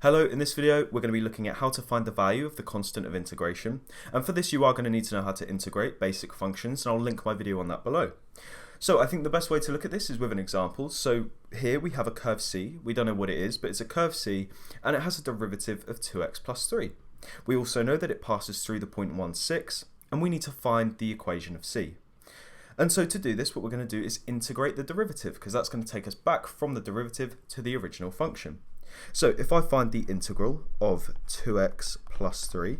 Hello, in this video we're going to be looking at how to find the value of the constant of integration, and for this you are going to need to know how to integrate basic functions, and I'll link my video on that below. So I think the best way to look at this is with an example. So here we have a curve C. We don't know what it is, but it's a curve C and it has a derivative of 2x plus 3. We also know that it passes through the point 1, 6, and we need to find the equation of C. And so to do this, what we're going to do is integrate the derivative, because that's going to take us back from the derivative to the original function. So if I find the integral of 2x plus 3,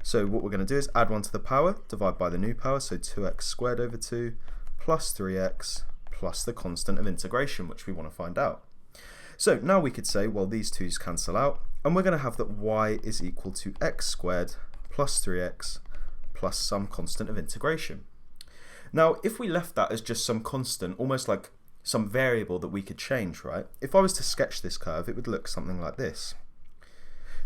so what we're going to do is add 1 to the power, divide by the new power, so 2x squared over 2 plus 3x plus the constant of integration, which we want to find out. So now we could say, well, these twos cancel out, and we're going to have that y is equal to x squared plus 3x plus some constant of integration. Now, if we left that as just some constant, almost like some variable that we could change, right? If I was to sketch this curve, it would look something like this.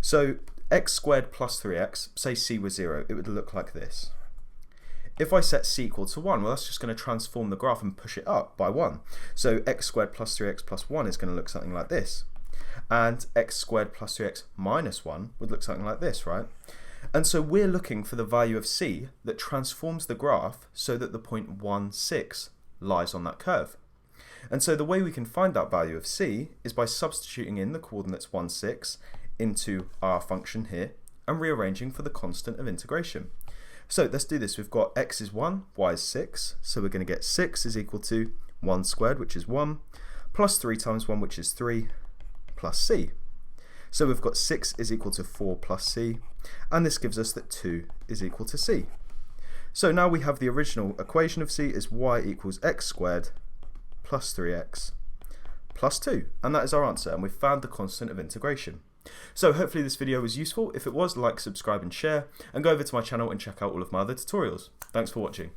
So x squared plus 3x, say c was 0, it would look like this. If I set c equal to 1, well, that's just going to transform the graph and push it up by 1. So x squared plus 3x plus 1 is going to look something like this. And x squared plus 3x minus 1 would look something like this, right? And so we're looking for the value of c that transforms the graph so that the point 1, 6 lies on that curve. And so the way we can find that value of c is by substituting in the coordinates 1, 6 into our function here and rearranging for the constant of integration. So let's do this. We've got x is 1, y is 6, so we're going to get 6 is equal to 1 squared, which is 1, plus 3 times 1, which is 3, plus c. So we've got 6 is equal to 4 plus c, and this gives us that 2 is equal to c. So now we have the original equation of c is y equals x squared plus 3x plus 2, and that is our answer, and we've found the constant of integration. So hopefully this video was useful. If it was, like, subscribe and share, and go over to my channel and check out all of my other tutorials. Thanks for watching.